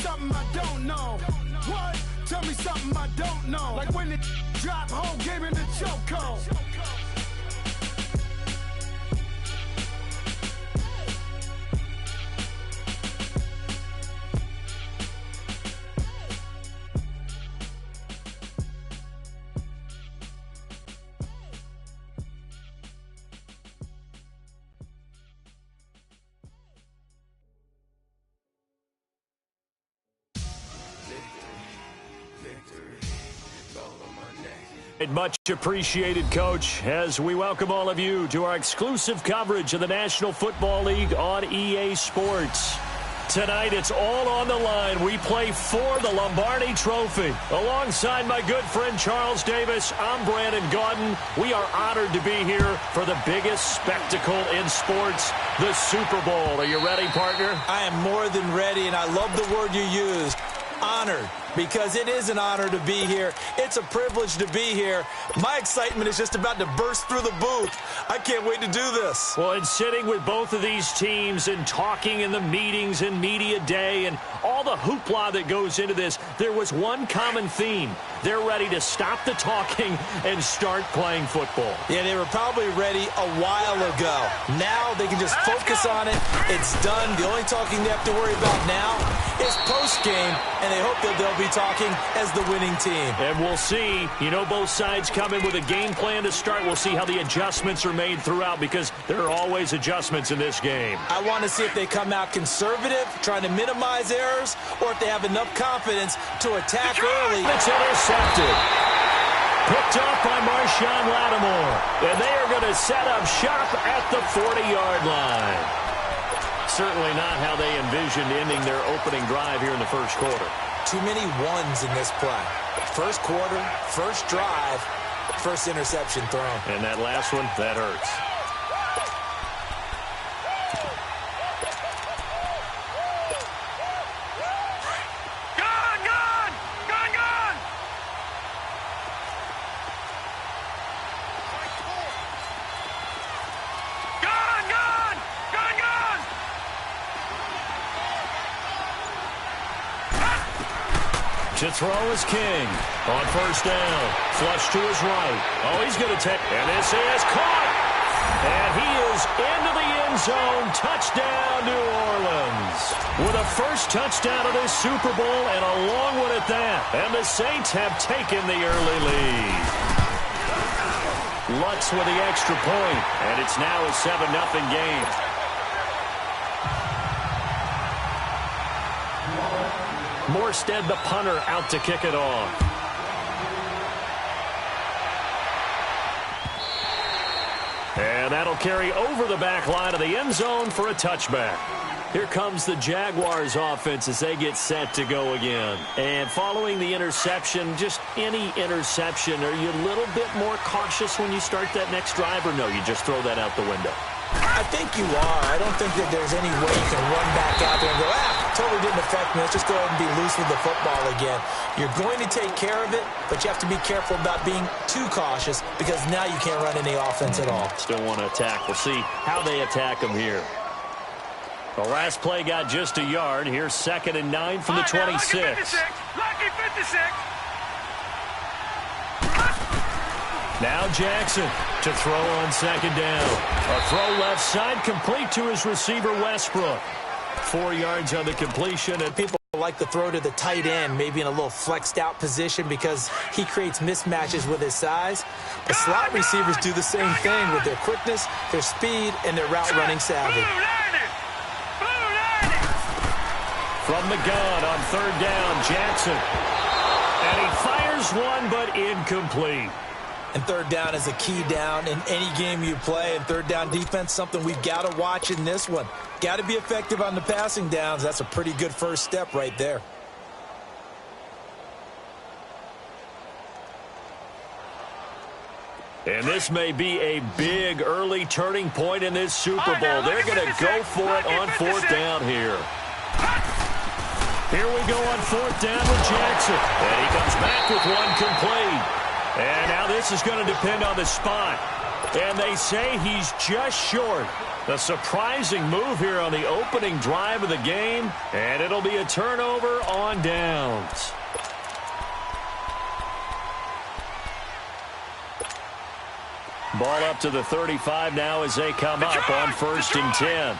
something I don't know. What? Tell me something I don't know. Like when it drop, whole game in the chokehold. Much appreciated, Coach, as we welcome all of you to our exclusive coverage of the National Football League on EA Sports. Tonight, it's all on the line. We play for the Lombardi Trophy. Alongside my good friend Charles Davis, I'm Brandon Gaudin. We are honored to be here for the biggest spectacle in sports, the Super Bowl. Are you ready, partner? I am more than ready, and I love the word you used, honored. Because it is an honor to be here. It's a privilege to be here. My excitement is just about to burst through the booth. I can't wait to do this. Well, and sitting with both of these teams and talking in the meetings and media day and all the hoopla that goes into this, there was one common theme. They're ready to stop the talking and start playing football. Yeah, they were probably ready a while ago. Now they can just focus on it. It's done. The only talking they have to worry about now is post-game, and they hope that they'll be talking as the winning team. And we'll see. You know, both sides come in with a game plan to start. We'll see how the adjustments are made throughout, because there are always adjustments in this game. I want to see if they come out conservative, trying to minimize errors, or if they have enough confidence to attack early. It's intercepted. Picked up by Marshawn Lattimore. And they are going to set up shop at the 40-yard line. Certainly not how they envisioned ending their opening drive here in the first quarter. Too many ones in this play. First quarter, first drive, first interception thrown. And that last one, that hurts. To throw is King on first down. Flush to his right. Oh, he's going to take, and this is caught. And he is into the end zone. Touchdown, New Orleans. With a first touchdown of this Super Bowl, and a long one at that. And the Saints have taken the early lead. Lutz with the extra point, and it's now a 7-0 game. Morstead, the punter, out to kick it off. And that'll carry over the back line of the end zone for a touchback. Here comes the Jaguars offense as they get set to go again. And following the interception, just any interception, are you a little bit more cautious when you start that next drive, or no, you just throw that out the window? I think you are. I don't think that there's any way you can run back out there and go, totally didn't affect me. Let's just go ahead and be loose with the football again. You're going to take care of it, but you have to be careful about being too cautious, because now you can't run any offense at all. Still want to attack. We'll see how they attack them here. The last play got just a yard. Here's 2nd and 9 from the 26. Lucky 56. Now Jackson to throw on 2nd down. A throw left side, complete to his receiver, Westbrook. 4 yards on the completion. And people like to throw to the tight end, maybe in a little flexed out position, because he creates mismatches with his size. The slot receivers do the same thing with their quickness, their speed, and their route running savvy. From the gun on 3rd down, Jackson. And he fires one, but incomplete. And 3rd down is a key down in any game you play. And 3rd down defense, something we've got to watch in this one. Got to be effective on the passing downs. That's a pretty good first step right there. And this may be a big early turning point in this Super Bowl. They're going to go for it on 4th down here. Here we go on 4th down with Jackson. And he comes back with one complete. And now this is going to depend on the spot. And they say he's just short. A surprising move here on the opening drive of the game, and it'll be a turnover on downs. Ball up to the 35 now as they come up on 1st and 10.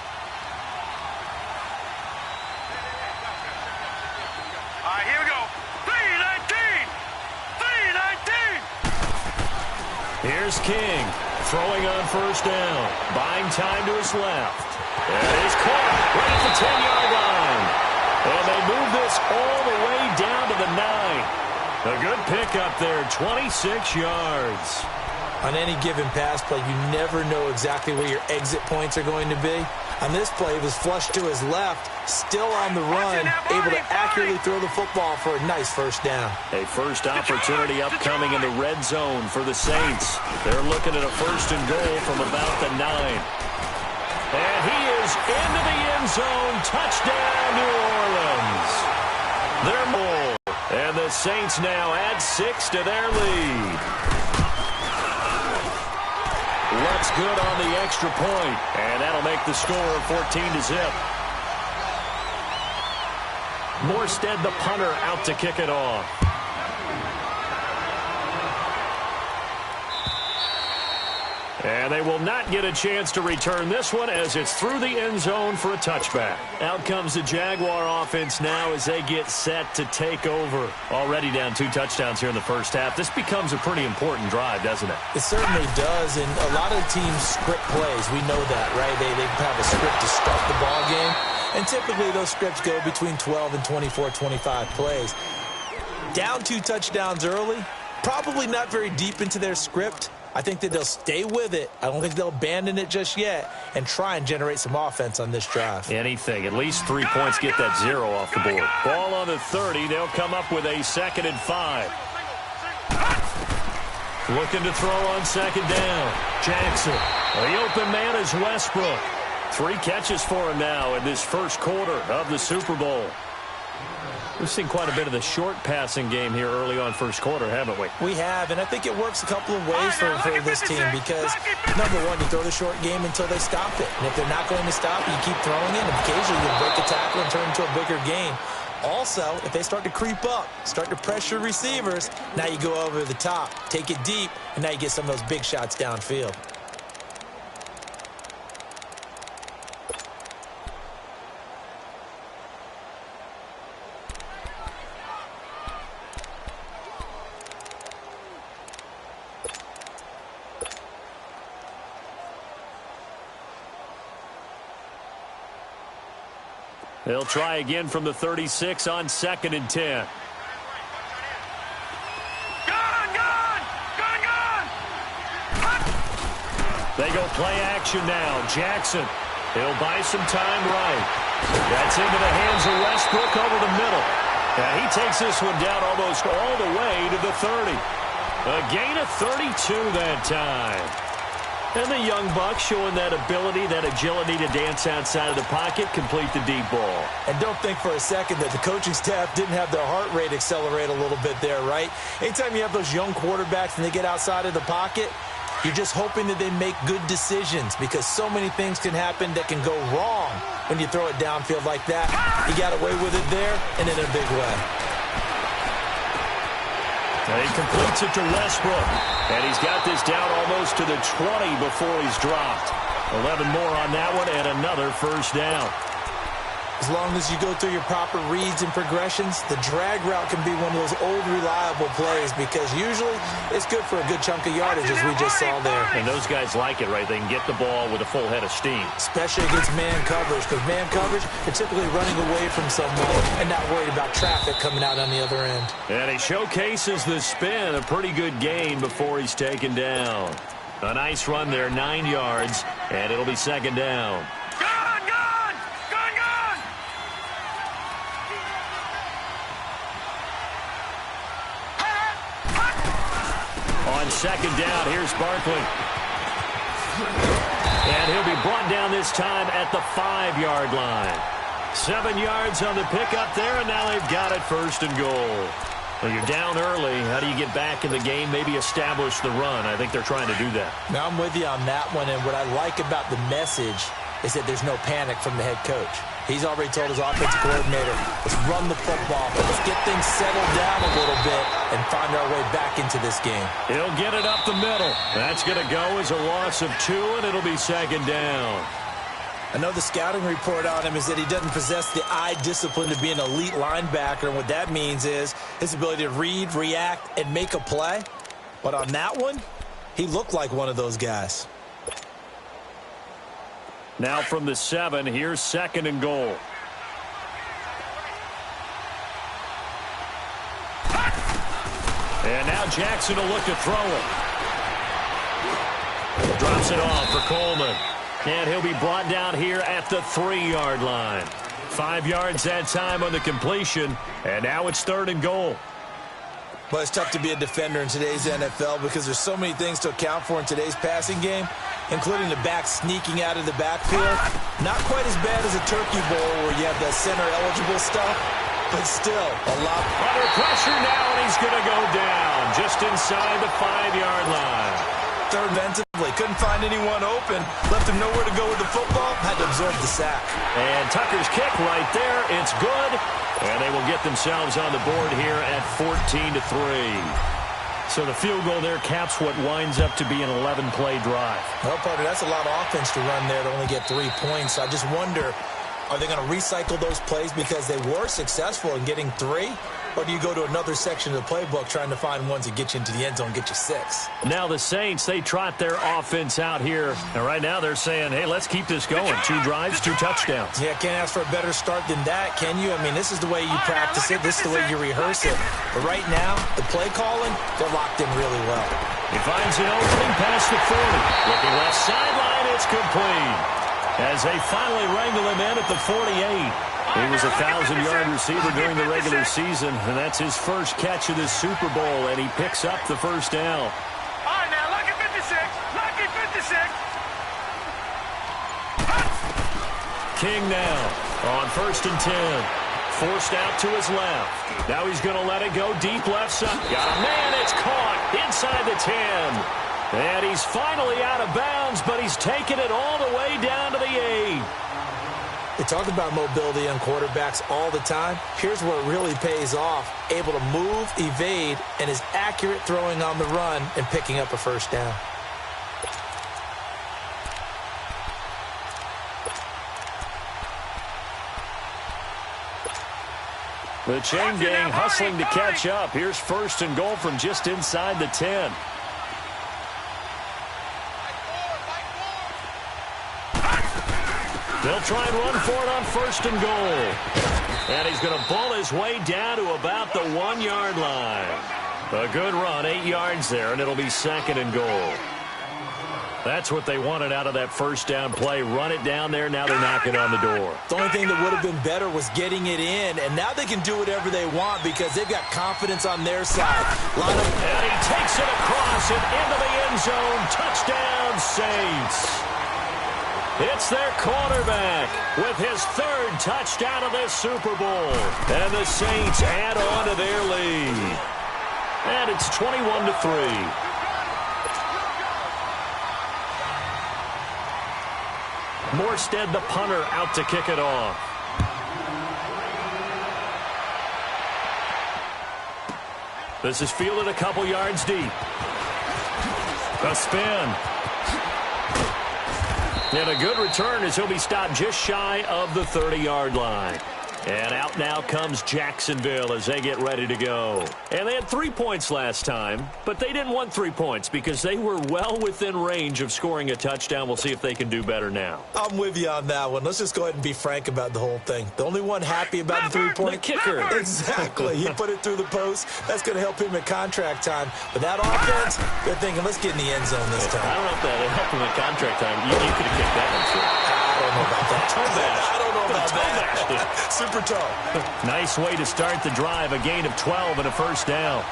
Here's King, throwing on 1st down, buying time to his left. And he's caught right at the 10-yard line. And they move this all the way down to the 9. A good pickup there, 26 yards. On any given pass play, you never know exactly where your exit points are going to be. On this play, he was flushed to his left, still on the run, able to accurately throw the football for a nice 1st down. A first opportunity upcoming in the red zone for the Saints. They're looking at a 1st and goal from about the 9. And he is into the end zone. Touchdown, New Orleans. They're more. And the Saints now add 6 to their lead. What's good on the extra point, and that'll make the score 14-0. Morstead, the punter, out to kick it off. And they will not get a chance to return this one as it's through the end zone for a touchback. Out comes the Jaguar offense now as they get set to take over. Already down 2 touchdowns here in the first half. This becomes a pretty important drive, doesn't it? It certainly does, and a lot of teams script plays. We know that, right? They have a script to start the ball game, and typically those scripts go between 12 and 24, 25 plays. Down 2 touchdowns early, probably not very deep into their script. I think that they'll stay with it. I don't think they'll abandon it just yet and try and generate some offense on this drive. Anything. At least 3 points, get that 0 off the board. Ball on the 30. They'll come up with a 2nd and 5. Looking to throw on 2nd down. Jackson. The open man is Westbrook. 3 catches for him now in this first quarter of the Super Bowl. We've seen quite a bit of the short passing game here early on first quarter, haven't we? We have, and I think it works a couple of ways for this team because, number one, you throw the short game until they stop it. And if they're not going to stop it, you keep throwing it, and occasionally you break a tackle and turn it into a bigger game. Also, if they start to creep up, start to pressure receivers, now you go over the top, take it deep, and now you get some of those big shots downfield. They'll try again from the 36 on 2nd and 10. They go play action now. Jackson, he'll buy some time right. That's into the hands of Westbrook over the middle. And he takes this one down almost all the way to the 30. A gain of 32 that time. And the young buck showing that ability, that agility to dance outside of the pocket, complete the deep ball. And don't think for a second that the coaching staff didn't have their heart rate accelerate a little bit there, right? Anytime you have those young quarterbacks and they get outside of the pocket, you're just hoping that they make good decisions because so many things can happen that can go wrong when you throw it downfield like that. He got away with it there and in a big way. And he completes it to Westbrook. And he's got this down almost to the 20 before he's dropped. 11 more on that one and another 1st down. As long as you go through your proper reads and progressions, the drag route can be one of those old reliable plays because usually it's good for a good chunk of yardage as we just saw there. And those guys like it, right? They can get the ball with a full head of steam. Especially against man coverage because man coverage, they're typically running away from someone and not worried about traffic coming out on the other end. And he showcases the spin, a pretty good gain before he's taken down. A nice run there, 9 yards, and it'll be 2nd down. On 2nd down, here's Barkley. And he'll be brought down this time at the 5-yard line. 7 yards on the pickup there, and now they've got it 1st and goal. Well, you're down early. How do you get back in the game, maybe establish the run? I think they're trying to do that. Now, I'm with you on that one, and what I like about the message is that there's no panic from the head coach. He's already told his offensive coordinator, let's run the football, let's get things settled down a little bit and find our way back into this game. He'll get it up the middle. That's going to go as a loss of 2, and it'll be second down. I know the scouting report on him is that he doesn't possess the eye discipline to be an elite linebacker, and what that means is his ability to read, react, and make a play. But on that one, he looked like one of those guys. Now from the 7, here's second and goal. And now Jackson will look to throw it. Drops it off for Coleman. And he'll be brought down here at the 3-yard line. 5 yards that time on the completion. And now it's third and goal. Well, it's tough to be a defender in today's NFL because there's so many things to account for in today's passing game, including the back sneaking out of the backfield. Not quite as bad as a turkey bowl where you have that center-eligible stuff, but still a lot. Under pressure now, and he's going to go down just inside the 5-yard line. Third defensively, couldn't find anyone open, left him nowhere to go with the football, had to absorb the sack. And Tucker's kick right there, it's good, and they will get themselves on the board here at 14-3. So the field goal there caps what winds up to be an 11-play drive. Well, partner, that's a lot of offense to run there to only get 3 points. I just wonder, are they going to recycle those plays because they were successful in getting 3? Or do you go to another section of the playbook trying to find ones that get you into the end zone, get you 6? Now the Saints, they trot their offense out here. And right now they're saying, hey, let's keep this going. 2 drives, 2 touchdowns. Yeah, can't ask for a better start than that, can you? I mean, this is the way you practice it. This is the way you rehearse it. But right now, the play calling, they're locked in really well. He finds an opening past the 40. Looking left sideline, it's complete. As they finally wrangle him in at the 48. He was a 1,000-yard receiver during the regular season, and that's his first catch of this Super Bowl, and he picks up the first down. All right, now, lucky 56. Lucky 56. King now on 1st and 10. Forced out to his left. Now he's going to let it go deep left side. Got a man, it's caught inside the 10. And he's finally out of bounds, but he's taken it all the way down to the 8. They talk about mobility on quarterbacks all the time. Here's where it really pays off. Able to move, evade, and is accurate throwing on the run and picking up a first down. The chain gang hustling to catch up. Here's 1st and goal from just inside the 10. They'll try and run for it on 1st and goal. And he's going to ball his way down to about the 1-yard line. A good run, 8 yards there, and it'll be 2nd and goal. That's what they wanted out of that first down play. Run it down there, now they're knocking on the door. The only thing that would have been better was getting it in, and now they can do whatever they want because they've got confidence on their side. And he takes it across and into the end zone. Touchdown, Saints. It's their quarterback with his 3rd touchdown of this Super Bowl. And the Saints add on to their lead. And it's 21-3. Morstead, the punter, out to kick it off. This is fielded a couple yards deep. A spin. And a good return as he'll be stopped just shy of the 30-yard line. And out now comes Jacksonville as they get ready to go. And they had 3 points last time, but they didn't want 3 points because they were well within range of scoring a touchdown. We'll see if they can do better now. I'm with you on that one. Let's just go ahead and be frank about the whole thing. The only one happy about the 3-point. The kicker. Exactly. He put it through the post. That's going to help him at contract time. But that offense, they're thinking, let's get in the end zone this time. I don't know if that helped him at contract time. You could have kicked that one through. I don't know about that. I don't know about that. Super toe. Nice way to start the drive. A gain of 12 and a first down.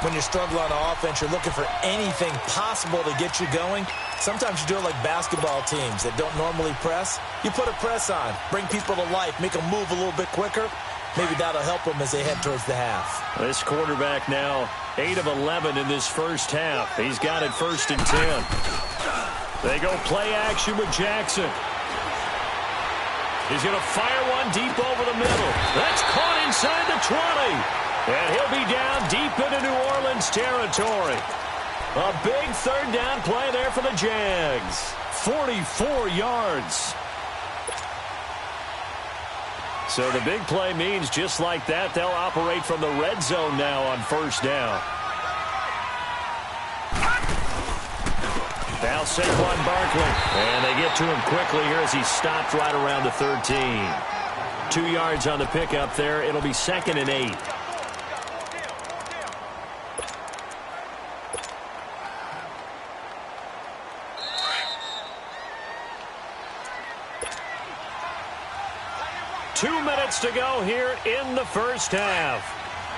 When you struggle on offense, you're looking for anything possible to get you going. Sometimes you do it like basketball teams that don't normally press. You put a press on, bring people to life, make them move a little bit quicker. Maybe that'll help them as they head towards the half. This quarterback now 8 of 11 in this first half. He's got it 1st and 10. They go play action with Jackson. He's going to fire one deep over the middle. That's caught inside the 20. And he'll be down deep into New Orleans territory. A big 3rd down play there for the Jags. 44 yards. So the big play means just like that, they'll operate from the red zone now on 1st down. Now Saquon Barkley. And they get to him quickly here as he stopped right around the 13. 2 yards on the pickup there. It'll be 2nd and 8. Two minutes to go here in the first half.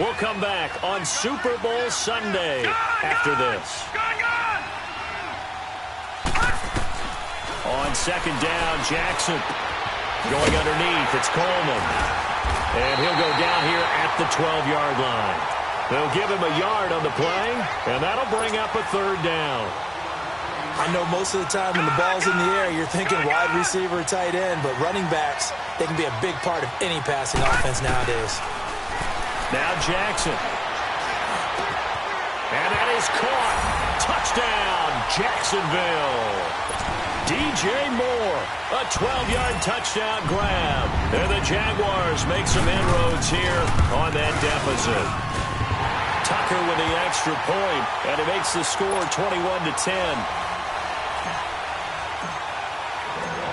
We'll come back on Super Bowl Sunday after this. On 2nd down, Jackson going underneath. It's Coleman. And he'll go down here at the 12-yard line. They'll give him a yard on the play, and that'll bring up a 3rd down. I know most of the time when the ball's in the air, you're thinking wide receiver, tight end, but running backs, they can be a big part of any passing offense nowadays. Now Jackson. And that is caught. Touchdown, Jacksonville. DJ Moore, a 12-yard touchdown grab. And the Jaguars make some inroads here on that deficit. Tucker with the extra point, and it makes the score 21-10.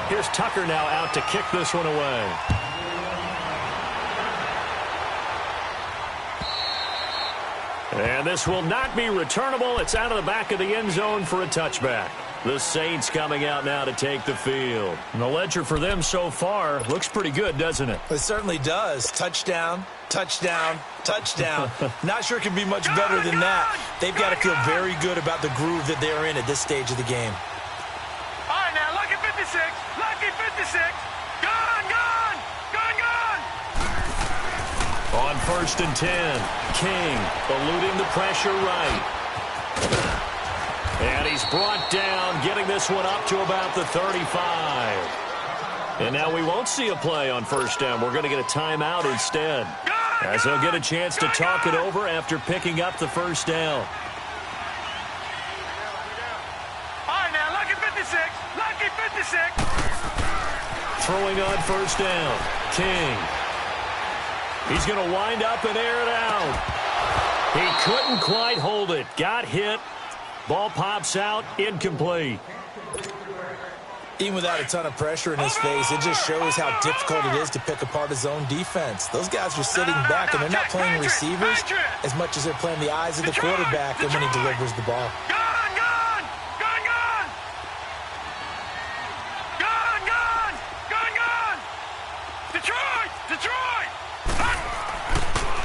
Here's Tucker now out to kick this one away. And this will not be returnable. It's out of the back of the end zone for a touchback. The Saints coming out now to take the field. And the ledger for them so far looks pretty good, doesn't it? It certainly does. Touchdown, touchdown, touchdown. Not sure it can be much better than that. They've got to feel very good about the groove that they're in at this stage of the game. All right, now, lucky 56. Lucky 56. Gone, gone, gone, gone. On 1st and 10, King eluding the pressure right. And he's brought down, getting this one up to about the 35. And now we won't see a play on 1st down. We're going to get a timeout instead, as he'll get a chance to talk it over after picking up the 1st down. All right, now, lucky 56. Lucky 56. Throwing on 1st down, King. He's going to wind up and air it out. He couldn't quite hold it. Got hit. Ball pops out, incomplete. Even without a ton of pressure in his face, it just shows how difficult it is to pick apart his own defense. Those guys are sitting back, and they're not playing receivers as much as they're playing the eyes of the quarterback and when he delivers the ball. Gone, gone, gone, gone. Gone, gone, gone, gone. Detroit, Detroit.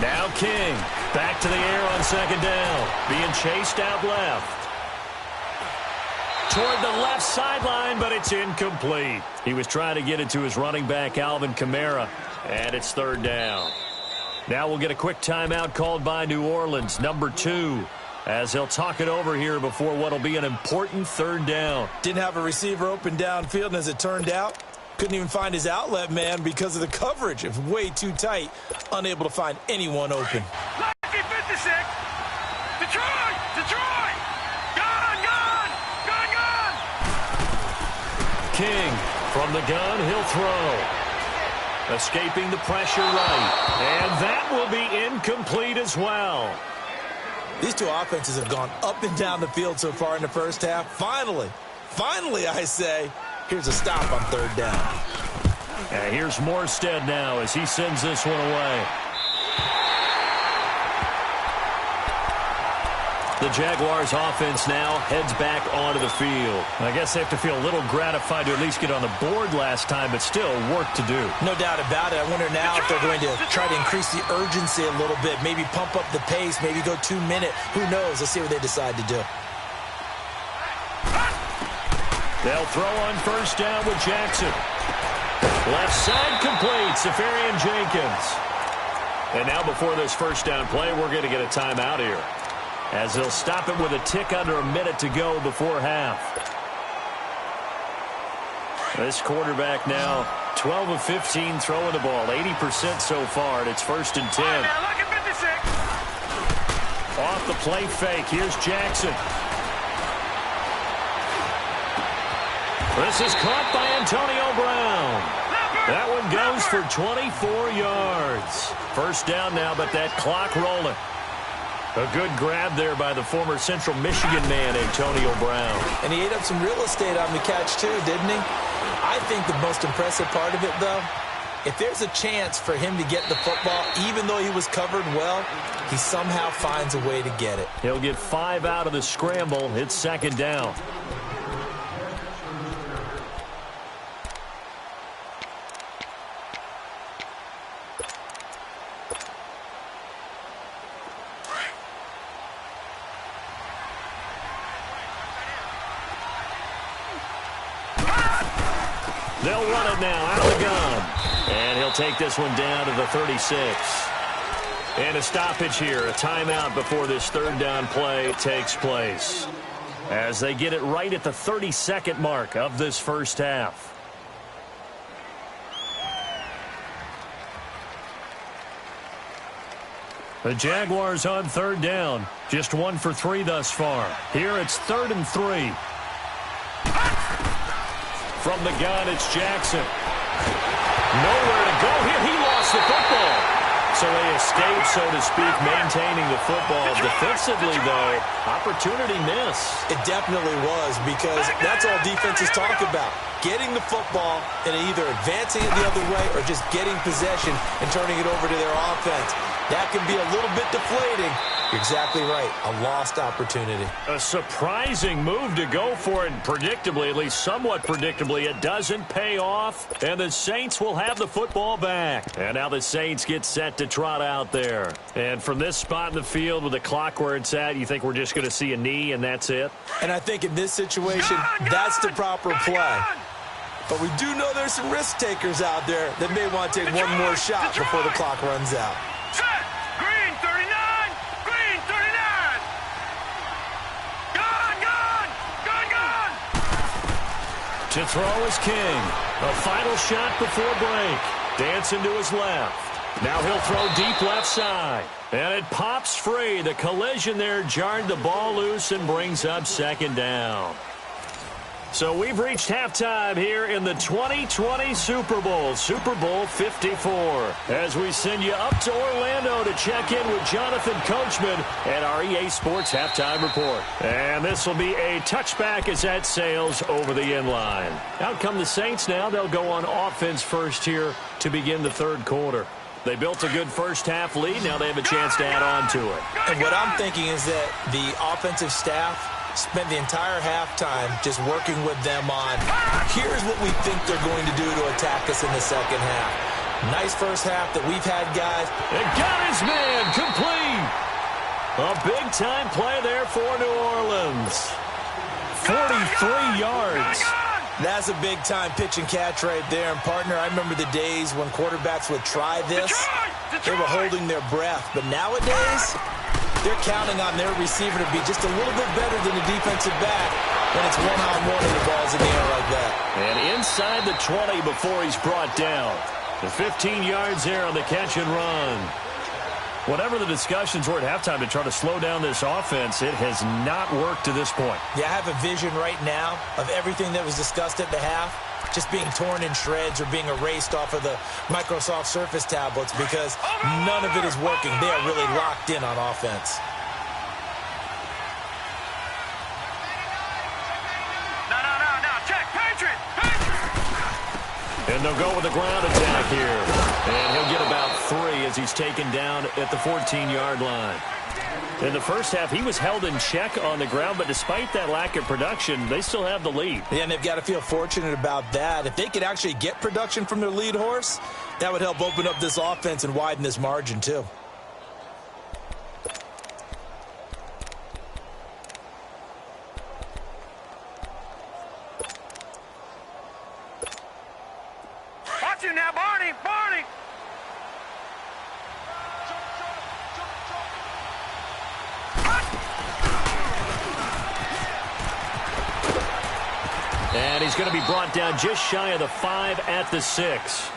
Now King, back to the air on 2nd down, being chased out left. Toward the left sideline, but it's incomplete. He was trying to get it to his running back, Alvin Kamara, and it's 3rd down. Now we'll get a quick timeout called by New Orleans, number 2, as they'll talk it over here before what will be an important 3rd down. Didn't have a receiver open downfield, and as it turned out, couldn't even find his outlet man because of the coverage. It was way too tight, unable to find anyone open. Lucky 56. Detroit, Detroit. Gone, gone, gone, gone. King from the gun, he'll throw. Escaping the pressure right. And that will be incomplete as well. These two offenses have gone up and down the field so far in the first half. Finally, I say, here's a stop on 3rd down. And here's Morstead now as he sends this one away. The Jaguars offense now heads back onto the field. I guess they have to feel a little gratified to at least get on the board last time, but still work to do. No doubt about it. I wonder now if they're going to try to increase the urgency a little bit, maybe pump up the pace, maybe go 2 minute. Who knows? Let's see what they decide to do. They'll throw on 1st down with Jackson. Left side complete, Safarian Jenkins. And now before this first down play, we're going to get a timeout here, as they'll stop it with a tick under a minute to go before half. This quarterback now 12 of 15 throwing the ball, 80% so far, and it's 1st and 10. Right, man, look at 56. Off the play fake, here's Jackson. This is caught by Antonio Brown. That one goes for 24 yards. First down now, but that clock rolling. A good grab there by the former Central Michigan man, Antonio Brown. And he ate up some real estate on the catch, too, didn't he? I think the most impressive part of it, though, if there's a chance for him to get the football, even though he was covered well, he somehow finds a way to get it. He'll get 5 out of the scramble. It's 2nd down. They'll run it now out of the gun. And he'll take this one down to the 36. And a stoppage here, a timeout before this 3rd down play takes place, as they get it right at the 32nd mark of this first half. The Jaguars on 3rd down. Just 1 for 3 thus far. Here it's 3rd and 3. From the gun, it's Jackson. Nowhere to go here. He lost the football. So they escape, so to speak, maintaining the football. Defensively, though, opportunity miss. It definitely was, because that's all defenses talk about. Getting the football and either advancing it the other way or just getting possession and turning it over to their offense. That can be a little bit deflating. You're exactly right. A lost opportunity. A surprising move to go for it, predictably, at least somewhat predictably. It doesn't pay off, and the Saints will have the football back. And now the Saints get set to trot out there. And from this spot in the field with the clock where it's at, you think we're just going to see a knee and that's it? And I think in this situation, that's the proper play. But we do know there's some risk takers out there that may want to take one more shot before the clock runs out. Set. Green 39. Green 39. Gun. To throw is King. A final shot before break. Dancing to his left. Now he'll throw deep left side. And it pops free. The collision there jarred the ball loose and brings up 2nd down. So we've reached halftime here in the 2020 Super Bowl, Super Bowl 54. As we send you up to Orlando to check in with Jonathan Coachman and our EA Sports Halftime Report. And this will be a touchback as that sails over the end line. Out come the Saints now. They'll go on offense first here to begin the 3rd quarter. They built a good first half lead. Now they have a chance to add on to it. And what I'm thinking is that the offensive staff spent the entire halftime just working with them on, here's what we think they're going to do to attack us in the 2nd half. Nice first half that we've had, guys. And got his man complete. A big-time play there for New Orleans. 43 yards. That's a big-time pitch and catch right there. And, partner, I remember the days when quarterbacks would try this. They were holding their breath. But nowadays, they're counting on their receiver to be just a little bit better than the defensive back when it's one-on-one and the ball's in the air like that. And inside the 20 before he's brought down. The 15 yards there on the catch and run. Whatever the discussions were at halftime to try to slow down this offense, it has not worked to this point. Yeah, I have a vision right now of everything that was discussed at the half just being torn in shreds or being erased off of the Microsoft Surface tablets, because none of it is working. They are really locked in on offense. No. Check. Patriot. And they'll go with the ground attack here. And he'll get about 3 as he's taken down at the 14-yard line. In the first half, he was held in check on the ground, but despite that lack of production, they still have the lead. Yeah, and they've got to feel fortunate about that. If they could actually get production from their lead horse, that would help open up this offense and widen this margin, too. Watch you now, Barney. going to be brought down just shy of the 5 at the 6.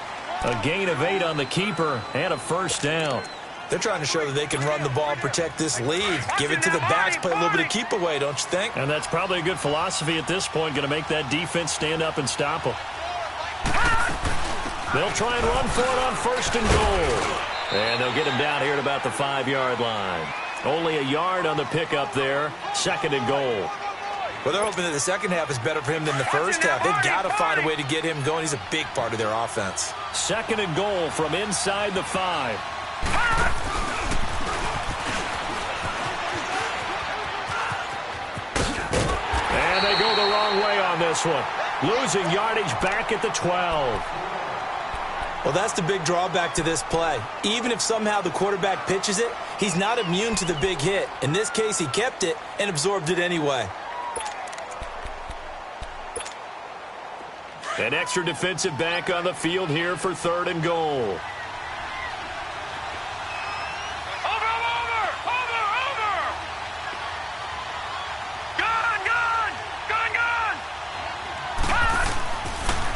A gain of 8 on the keeper and a first down. They're trying to show that they can run the ball and protect this lead. Give it to the backs, play a little bit of keep away, don't you think? And that's probably a good philosophy at this point, going to make that defense stand up and stop them. They'll try and run for it on first and goal. And they'll get him down here at about the 5-yard line. Only a yard on the pickup there. Second and goal. Well, they're hoping that the second half is better for him than the first half. They've got to find a way to get him going. He's a big part of their offense. Second and goal from inside the 5. And they go the wrong way on this one. Losing yardage back at the 12. Well, that's the big drawback to this play. Even if somehow the quarterback pitches it, he's not immune to the big hit. In this case, he kept it and absorbed it anyway. An extra defensive back on the field here for third and goal.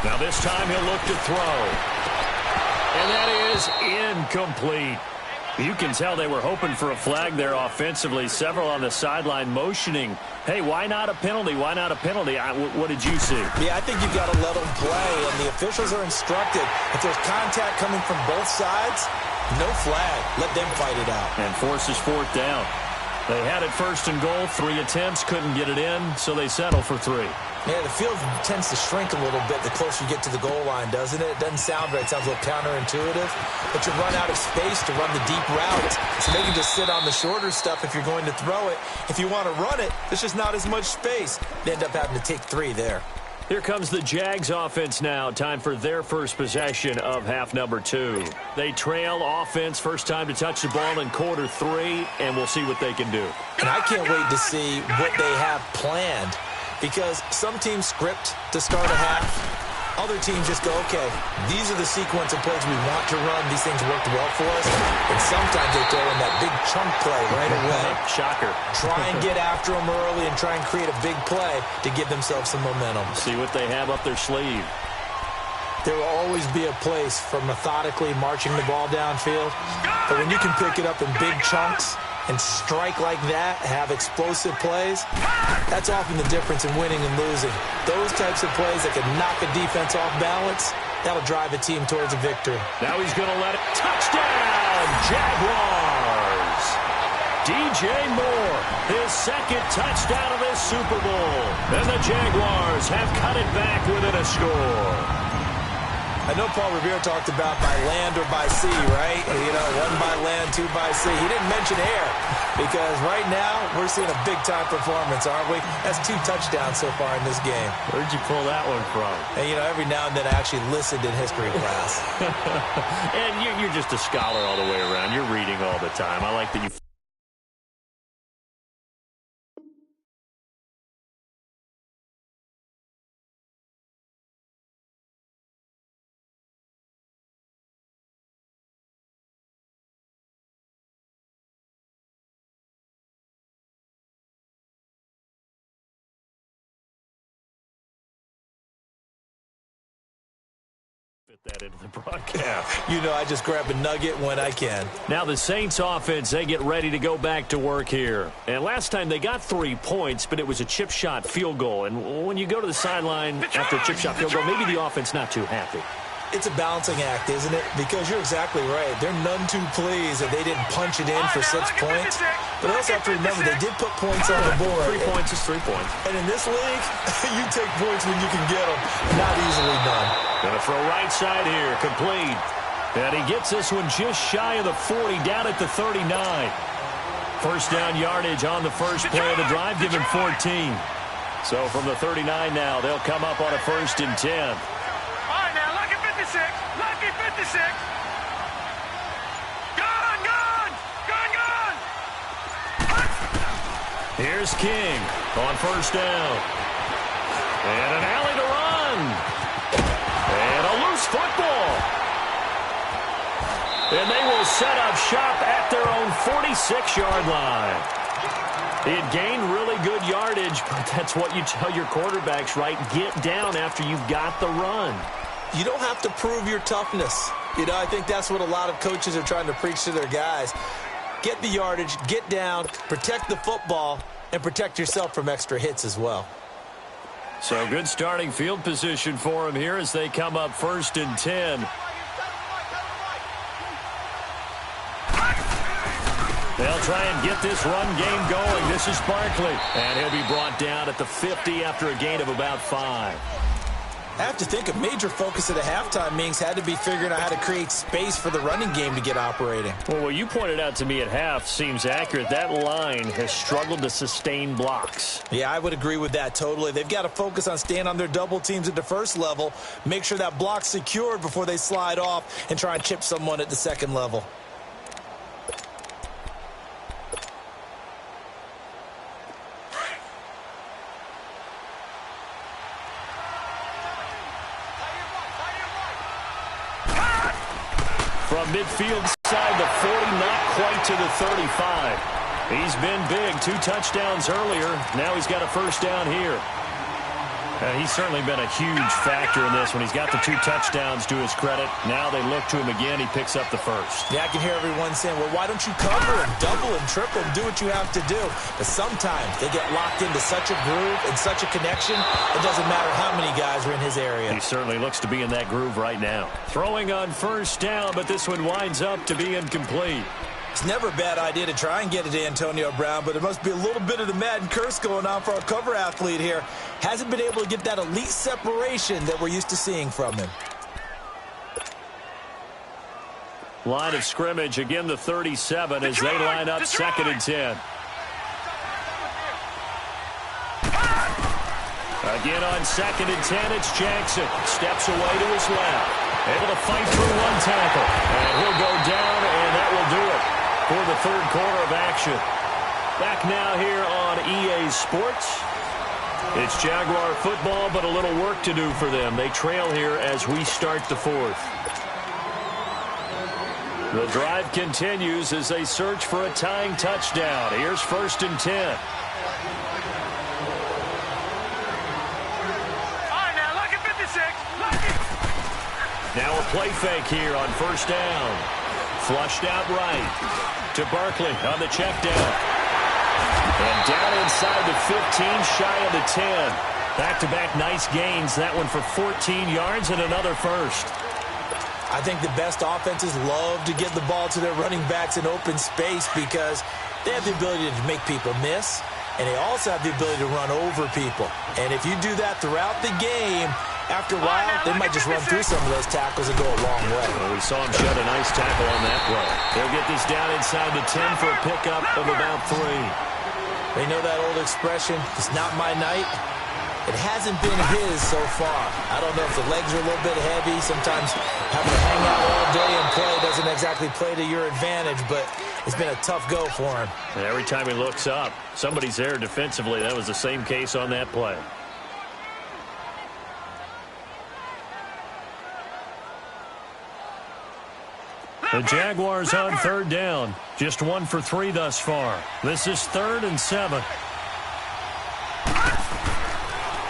Now this time he'll look to throw. And that is incomplete. You can tell they were hoping for a flag there offensively. Several on the sideline motioning, hey, why not a penalty? Why not a penalty? What did you see? Yeah, I think you've got to let them play, and the officials are instructed. If there's contact coming from both sides, no flag. Let them fight it out. And forces fourth down. They had it first and goal. 3 attempts, couldn't get it in, so they settle for 3. Yeah, the field tends to shrink a little bit the closer you get to the goal line, doesn't it? It doesn't sound right. It sounds a little counterintuitive. But you run out of space to run the deep route. So they can just sit on the shorter stuff if you're going to throw it. If you want to run it, there's just not as much space. They end up having to take 3 there. Here comes the Jags offense now. Time for their first possession of half number 2. They trail offense, first time to touch the ball in quarter 3, and we'll see what they can do. And I can't wait to see what they have planned, because some teams script to start a half. Other teams just go, okay, these are the sequence of plays we want to run. These things worked well for us. And sometimes they throw in that big chunk play right away. Shocker. Try and get after them early and try and create a big play to give themselves some momentum. See what they have up their sleeve. There will always be a place for methodically marching the ball downfield. But when you can pick it up in big chunks and strike like that, have explosive plays, that's often the difference in winning and losing. Those types of plays that can knock a defense off balance, that'll drive a team towards a victory. Now he's going to let it. Touchdown, Jaguars! DJ Moore, his second touchdown of this Super Bowl. And the Jaguars have cut it back within a score. I know Paul Revere talked about by land or by sea, right? You know, 1 by land, 2 by sea. He didn't mention air, because right now we're seeing a big-time performance, aren't we? That's 2 touchdowns so far in this game. Where'd you pull that one from? And, you know, every now and then I actually listened in history class. And you're just a scholar all the way around. You're reading all the time. I like that you... fit that into the broadcast. You know, I just grab a nugget when I can. Now the Saints offense, they get ready to go back to work here. And last time they got 3 points, but it was a chip shot field goal. And when you go to the sideline after a chip shot field goal, maybe the offense not too happy. It's a balancing act, isn't it? Because you're exactly right. They're none too pleased that they didn't punch it in for 6 points. But also have to remember, they did put points on the board. 3 points is 3 points. And in this league, you take points when you can get them. Not easily done. Gonna throw right side here, complete. And he gets this one just shy of the 40, down at the 39. First down yardage on the first play of the drive, give him 14. So from the 39 now, they'll come up on a 1st and 10. Lucky 56. Gone. Here's King on first down. And an alley to run. And a loose football. And they will set up shop at their own 46-yard line. He had gained really good yardage, but that's what you tell your quarterbacks, right? Get down after you've got the run. You don't have to prove your toughness. I think that's what a lot of coaches are trying to preach to their guys. Get the yardage, get down, protect the football, and protect yourself from extra hits as well. So good starting field position for him here as they come up 1st and 10. They'll try and get this run game going. This is Barkley, and he'll be brought down at the 50 after a gain of about 5. I have to think a major focus at the halftime meetings had to be figuring out how to create space for the running game to get operating. Well, what you pointed out to me at half seems accurate. That line has struggled to sustain blocks. Yeah, I would agree with that totally. They've got to focus on staying on their double teams at the first level, make sure that block's secured before they slide off and try and chip someone at the second level. From midfield side, the 40, not quite to the 35. He's been big. 2 touchdowns earlier. Now he's got a first down here. He's certainly been a huge factor in this when he's got the 2 touchdowns to his credit. Now they look to him again. He picks up the first. Yeah, I can hear everyone saying, well, why don't you cover him, double him, triple him, do what you have to do. But sometimes they get locked into such a groove and such a connection, it doesn't matter how many guys are in his area. He certainly looks to be in that groove right now. Throwing on first down, but this one winds up to be incomplete. It's never a bad idea to try and get it to Antonio Brown, but there must be a little bit of the Madden curse going on for our cover athlete here. Hasn't been able to get that elite separation that we're used to seeing from him. Line of scrimmage, again the 37 as they line up 2nd and 10. Again on 2nd and 10, it's Jackson. Steps away to his left. Able to fight through 1 tackle. And he'll go down, and that will do it for the 3rd quarter of action. Back now here on EA Sports. It's Jaguar football, but a little work to do for them. They trail here as we start the 4th. The drive continues as they search for a tying touchdown. Here's 1st and 10. Now a play fake here on 1st down. Flushed out right to Barkley on the check down. And down inside the 15, shy of the 10. Back-to-back nice gains. That one for 14 yards and another first. I think the best offenses love to get the ball to their running backs in open space because they have the ability to make people miss, and they also have the ability to run over people. And if you do that throughout the game, after a while, they might just run through some of those tackles and go a long way. Well, we saw him shed a nice tackle on that play. They'll get this down inside the 10 for a pickup of about 3. They know that old expression, it's not my night. It hasn't been his so far. I don't know if the legs are a little bit heavy. Sometimes having to hang out all day and play doesn't exactly play to your advantage, but it's been a tough go for him. And every time he looks up, somebody's there defensively. That was the same case on that play. The Jaguars on 3rd down. Just 1 for 3 thus far. This is 3rd and 7.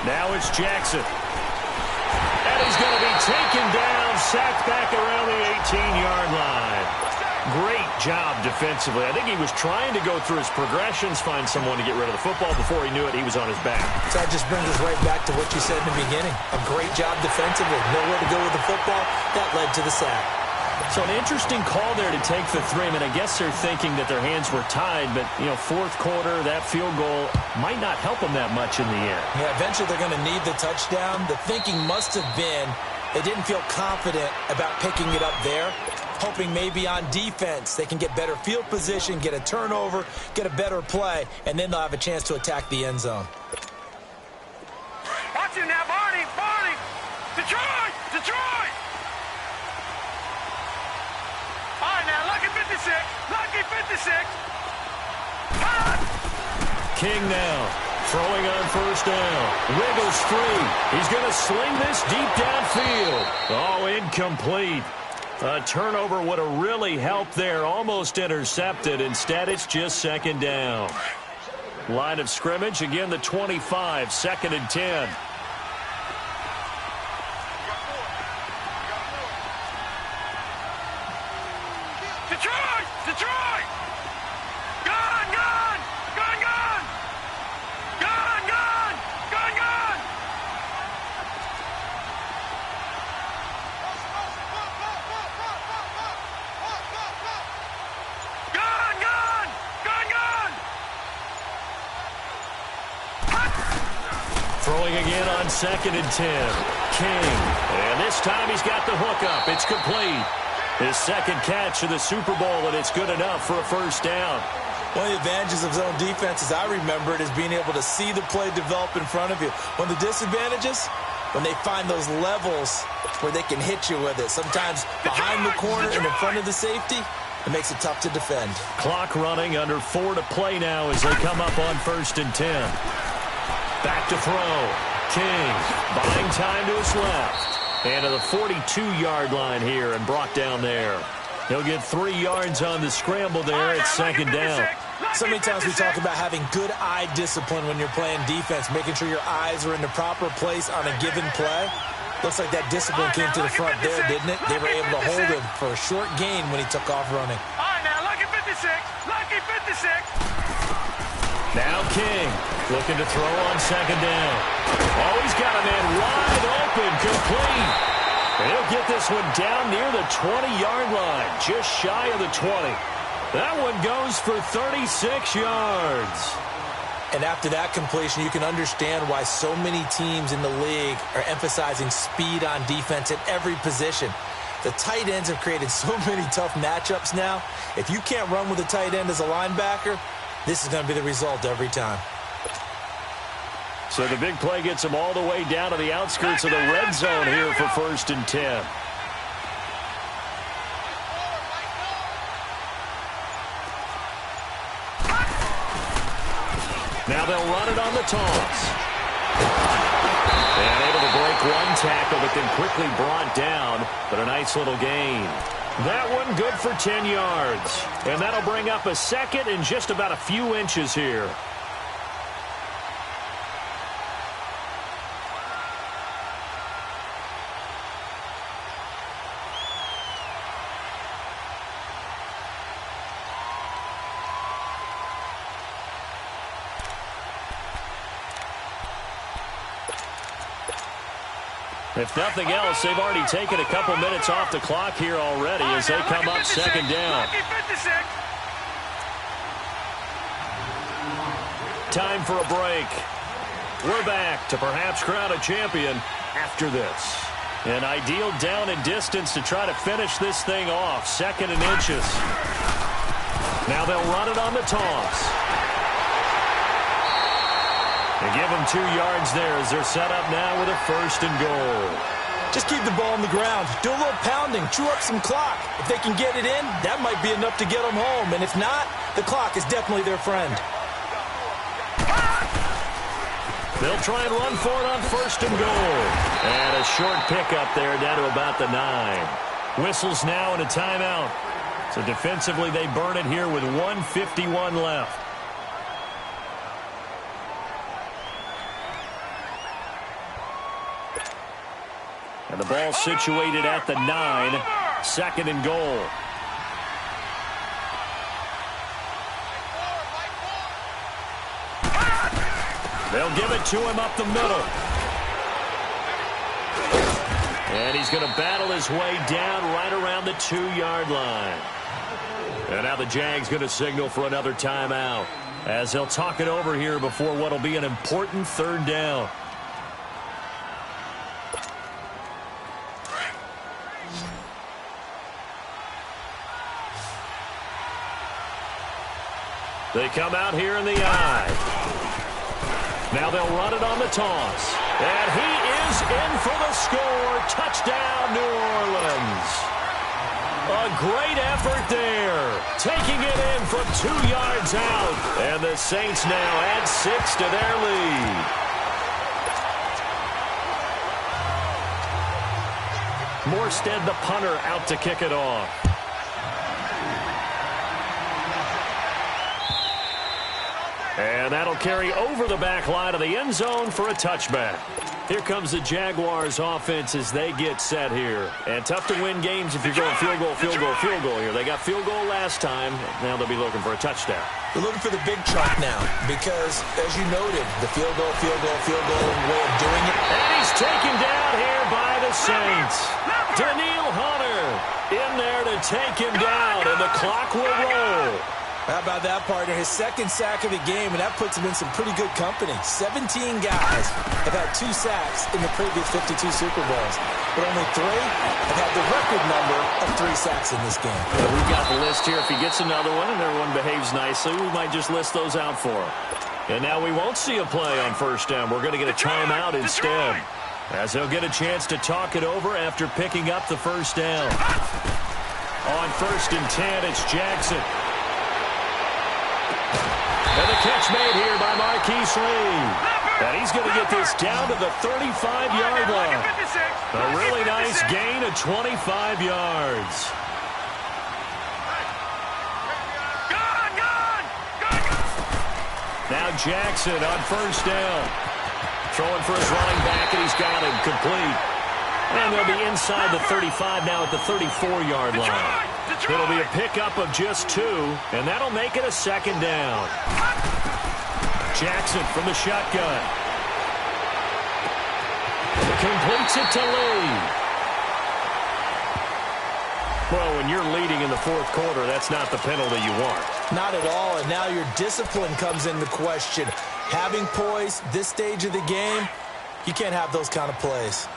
Now it's Jackson. And he's going to be taken down, sacked back around the 18-yard line. Great job defensively. I think he was trying to go through his progressions, find someone to get rid of the football. Before he knew it, he was on his back. So that just brings us right back to what you said in the beginning. A great job defensively. Nowhere to go with the football. That led to the sack. So an interesting call there to take the 3. I mean, I guess they're thinking that their hands were tied, but, 4th quarter, that field goal might not help them that much in the end. Yeah, eventually they're going to need the touchdown. The thinking must have been they didn't feel confident about picking it up there, hoping maybe on defense they can get better field position, get a turnover, get a better play, and then they'll have a chance to attack the end zone. Watch it now, Barney! Detroit! All right, now, lucky 56. Lucky 56. King now, throwing on 1st down. Wiggles free. He's going to sling this deep downfield. Oh, incomplete. A turnover would have really helped there. Almost intercepted. Instead, it's just 2nd down. Line of scrimmage, again the 25, 2nd and 10. Detroit! Detroit! Gone! Gone! Gone! Gone! Gone! Gone! Gone! Gone! Gone! Gone! Gone! Gone! Throwing again on 2nd and 10. King. And this time he's got the hook up. It's complete. His second catch of the Super Bowl, and it's good enough for a first down. One of the advantages of zone defense, as I remember it, is being able to see the play develop in front of you. One of the disadvantages, when they find those levels where they can hit you with it, sometimes behind the corner and in front of the safety, it makes it tough to defend. Clock running, under 4 to play now as they come up on 1st and 10. Back to throw. King buying time to his left. And to the 42-yard line here and brought down there. He'll get 3 yards on the scramble there at 2nd down. So many times we talk about having good eye discipline when you're playing defense, making sure your eyes are in the proper place on a given play. Looks like that discipline came to the front there, didn't it? They were able to hold him for a short gain when he took off running. All right, now, lucky 56. Lucky 56. Now King looking to throw on 2nd down. Oh, he's got a man wide open, complete. And he'll get this one down near the 20-yard line, just shy of the 20. That one goes for 36 yards. And after that completion, you can understand why so many teams in the league are emphasizing speed on defense at every position. The tight ends have created so many tough matchups now. If you can't run with a tight end as a linebacker, this is going to be the result every time. So the big play gets him all the way down to the outskirts of the red zone here for 1st and 10. Now they'll run it on the toss. And able to break one tackle, but then quickly brought down. But a nice little gain. That one good for 10 yards. And that'll bring up a 2nd and just about a few inches here. If nothing else, they've already taken a couple minutes off the clock here already as they come up 2nd down. Time for a break. We're back to perhaps crown a champion after this. An ideal down and distance to try to finish this thing off. 2nd and inches. Now they'll run it on the toss. They give them 2 yards there as they're set up now with a 1st and goal. Just keep the ball on the ground. Do a little pounding. Chew up some clock. If they can get it in, that might be enough to get them home. And if not, the clock is definitely their friend. They'll try and run for it on 1st and goal. And a short pickup there down to about the 9. Whistles now and a timeout. So defensively they burn it here with 1:51 left. And the ball situated at the 9, 2nd and goal. They'll give it to him up the middle. And he's going to battle his way down right around the 2-yard line. And now the Jags going to signal for another timeout as they'll talk it over here before what will be an important 3rd down. They come out here in the eye. Now they'll run it on the toss. And he is in for the score. Touchdown, New Orleans. A great effort there. Taking it in from 2 yards out. And the Saints now add 6 to their lead. Morstead, the punter, out to kick it off. And that'll carry over the back line of the end zone for a touchback. Here comes the Jaguars offense as they get set here. And tough to win games if you're going field goal, field goal, field goal here. They got field goal last time. Now they'll be looking for a touchdown. They're looking for the big chunk now because, as you noted, the field goal way of doing it. And he's taken down here by the Saints. Daniil Hunter in there to take him down, and the clock will roll. How about that, partner? His second sack of the game, and that puts him in some pretty good company. 17 guys have had 2 sacks in the previous 52 Super Bowls, but only 3 have had the record number of 3 sacks in this game. Well, we've got the list here. If he gets another one and everyone behaves nicely, we might just list those out for him. And now we won't see a play on first down. We're going to get a timeout instead, as they'll get a chance to talk it over after picking up the first down. On 1st and 10, it's Jackson. And the catch made here by Marquise Lee. And he's going to get this down to the 35-yard line. A really nice gain of 25 yards. Now Jackson on first down. Throwing for his running back, and he's got him complete. And they'll be inside the 35 now at the 34-yard line. It'll be a pickup of just 2, and that'll make it a second down. Jackson from the shotgun. Completes it to Lee. Well, when you're leading in the 4th quarter, that's not the penalty you want. Not at all, and now your discipline comes into question. Having poise this stage of the game, you can't have those kind of plays.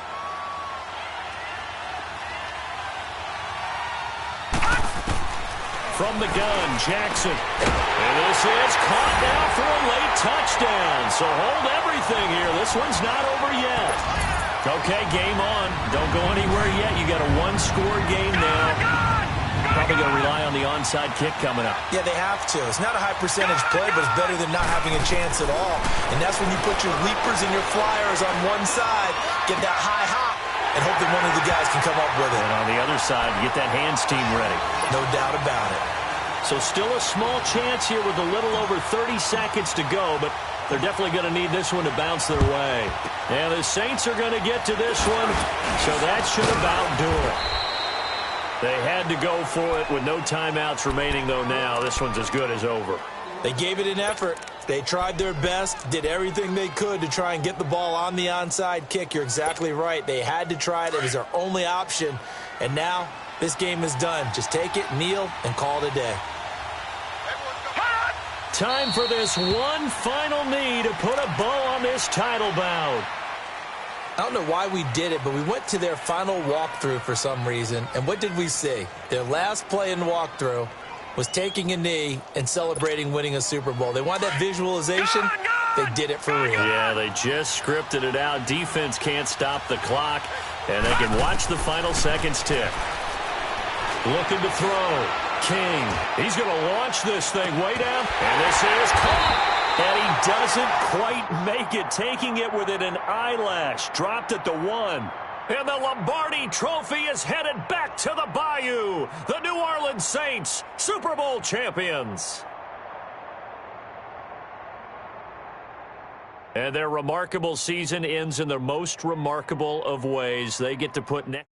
From the gun, Jackson. And this is caught now for a late touchdown. So hold everything here. This one's not over yet. Okay, game on. Don't go anywhere yet. You got a 1-score game now. Probably going to rely on the onside kick coming up. Yeah, they have to. It's not a high percentage play, but it's better than not having a chance at all. And that's when you put your leapers and your flyers on one side, get that high hop, and hope that one of the guys can come up with it. And on the other side, get that hands team ready. No doubt about it. So still a small chance here with a little over 30 seconds to go, but they're definitely going to need this one to bounce their way. And the Saints are going to get to this one, so that should about do it. They had to go for it with no timeouts remaining, though, now. This one's as good as over. They gave it an effort. They tried their best, did everything they could to try and get the ball on the onside kick. You're exactly right. They had to try it. It was their only option. And now this game is done. Just take it, kneel, and call it a day. Time for this one final knee to put a bow on this title bout. I don't know why we did it, but we went to their final walkthrough for some reason. And what did we see? Their last play in the walkthrough was taking a knee and celebrating winning a Super Bowl. They want that visualization. They did it for real. Yeah, they just scripted it out. Defense can't stop the clock, and they can watch the final seconds tick. Looking to throw. King. He's going to launch this thing way down, and this is caught. And he doesn't quite make it, taking it within an eyelash. Dropped at the 1. And the Lombardi Trophy is headed back to the Bayou. The New Orleans Saints, Super Bowl champions. And their remarkable season ends in the most remarkable of ways. They get to put next.